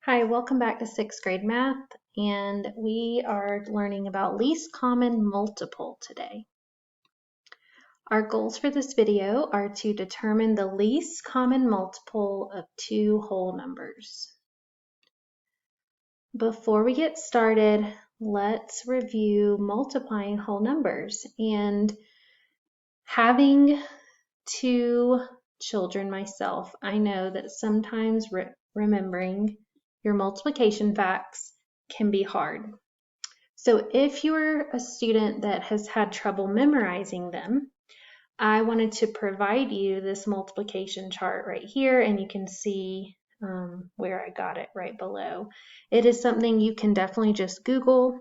Hi, welcome back to 6th grade math, and we are learning about least common multiple today. Our goals for this video are to determine the least common multiple of two whole numbers. Before we get started, let's review multiplying whole numbers. And having two children myself, I know that sometimes remembering your multiplication facts can be hard. So if you're a student that has had trouble memorizing them, I wanted to provide you this multiplication chart right here, and you can see where I got it right below. It is something you can definitely just Google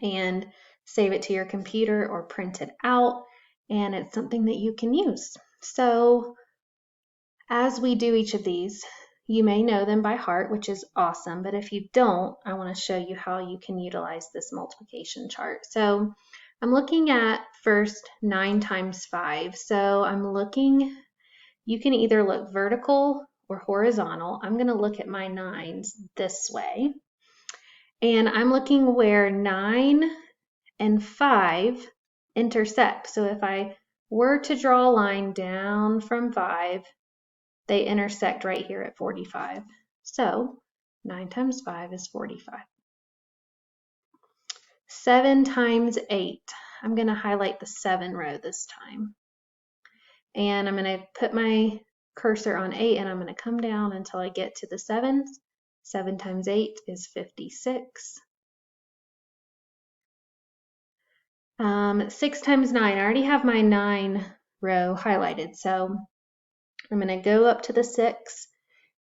and save it to your computer or print it out, and it's something that you can use. So as we do each of these, you may know them by heart, which is awesome, but if you don't, I want to show you how you can utilize this multiplication chart. So I'm looking at first 9 times 5. So I'm looking, you can either look vertical or horizontal. I'm going to look at my 9s this way. And I'm looking where 9 and 5 intersect. So if I were to draw a line down from 5, they intersect right here at 45. So 9 times 5 is 45. 7 times 8. I'm going to highlight the 7 row this time. And I'm going to put my cursor on 8 and I'm going to come down until I get to the 7s. 7 times 8 is 56. 6 times 9. I already have my 9 row highlighted. So I'm going to go up to the 6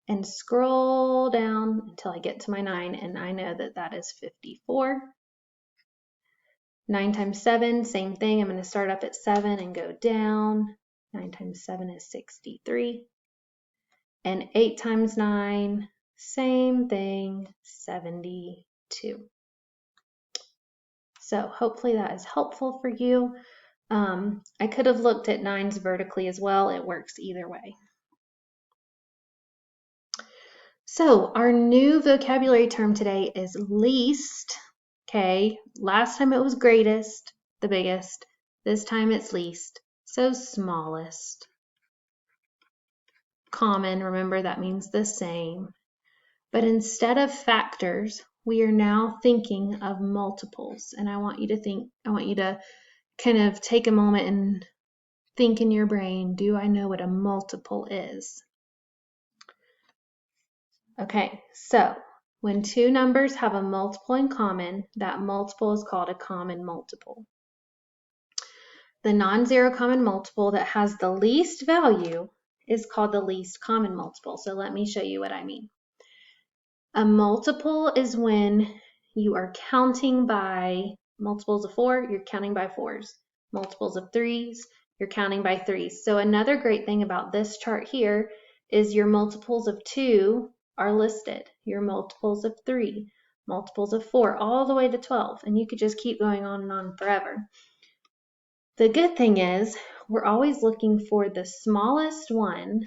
and scroll down until I get to my 9, and I know that that is 54. 9 times 7, same thing. I'm going to start up at 7 and go down. 9 times 7 is 63. And 8 times 9, same thing, 72. So hopefully that is helpful for you. I could have looked at 9s vertically as well. It works either way. So our new vocabulary term today is least. Okay, last time it was greatest, the biggest. This time it's least, so smallest. Common, remember that means the same. But instead of factors, we are now thinking of multiples. And I want you to kind of take a moment and think in your brain, do I know what a multiple is? Okay, so when two numbers have a multiple in common, that multiple is called a common multiple. The non-zero common multiple that has the least value is called the least common multiple. So let me show you what I mean. A multiple is when you are counting by multiples of 4, you're counting by 4s. Multiples of 3s, you're counting by 3s. So another great thing about this chart here is your multiples of 2 are listed. Your multiples of 3, multiples of 4, all the way to 12. And you could just keep going on and on forever. The good thing is we're always looking for the smallest one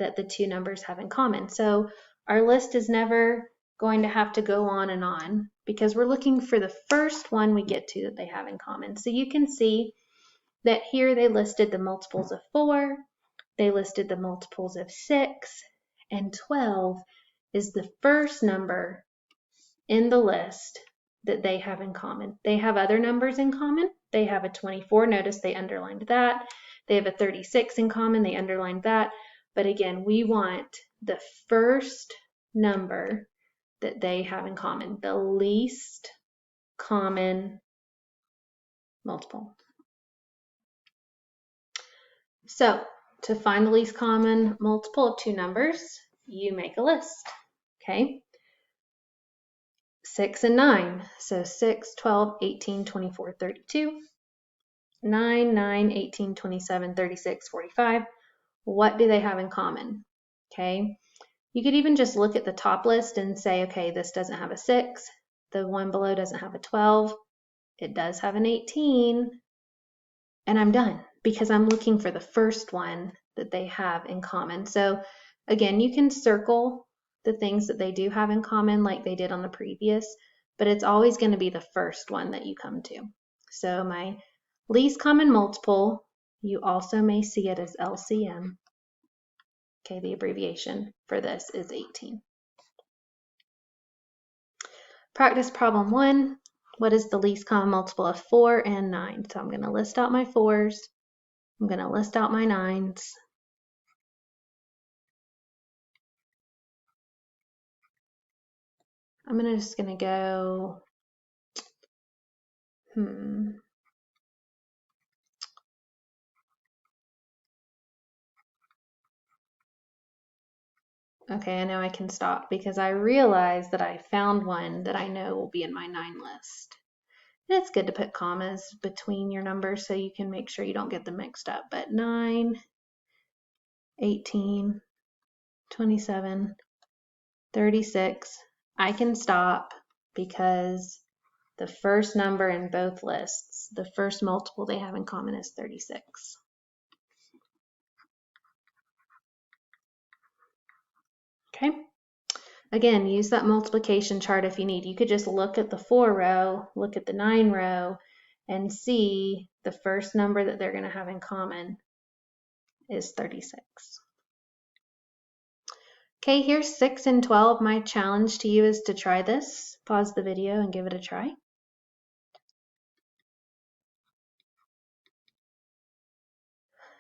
that the two numbers have in common. So our list is never going to have to go on and on because we're looking for the first one we get to that they have in common. So you can see that here they listed the multiples of 4, they listed the multiples of 6, and 12 is the first number in the list that they have in common. They have other numbers in common. They have a 24, notice they underlined that. They have a 36 in common, they underlined that. But again, we want the first number that they have in common, the least common multiple. So to find the least common multiple of two numbers, you make a list, okay? 6 and 9, so 6, 12, 18, 24, 32. 9, 9, 18, 27, 36, 45. What do they have in common? Okay, you could even just look at the top list and say, okay, this doesn't have a 6. The one below doesn't have a 12. It does have an 18. And I'm done because I'm looking for the first one that they have in common. So again, you can circle the things that they do have in common like they did on the previous, but it's always going to be the first one that you come to. So my least common multiple, you also may see it as LCM. Okay, the abbreviation for this is 18. Practice problem 1. What is the least common multiple of 4 and 9? So I'm going to list out my 4s. I'm going to list out my 9s. I'm just going to go, Okay, I know I can stop because I realized that I found one that I know will be in my 9 list. And it's good to put commas between your numbers so you can make sure you don't get them mixed up. But 9, 18, 27, 36, I can stop because the first number in both lists, the first multiple they have in common is 36. Okay. Again, use that multiplication chart if you need. You could just look at the 4 row, look at the 9 row, and see the first number that they're going to have in common is 36. Okay, here's 6 and 12. My challenge to you is to try this. Pause the video and give it a try.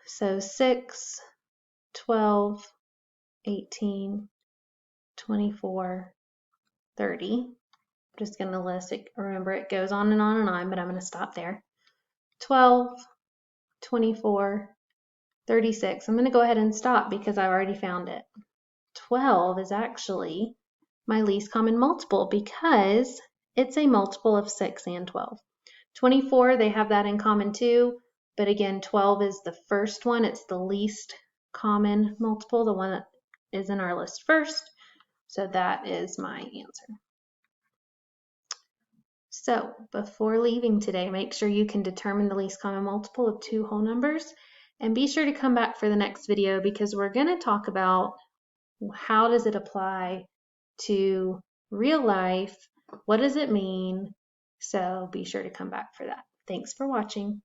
So 6, 12, 18, 24, 30. I'm just going to list it. Remember, it goes on and on and on, but I'm going to stop there. 12, 24, 36. I'm going to go ahead and stop because I already found it. 12 is actually my least common multiple because it's a multiple of 6 and 12. 24, they have that in common too, but again, 12 is the first one. It's the least common multiple, the one that is in our list first. So that is my answer. So before leaving today, make sure you can determine the least common multiple of 2 whole numbers, and be sure to come back for the next video because we're going to talk about how does it apply to real life, what does it mean, so be sure to come back for that. Thanks for watching.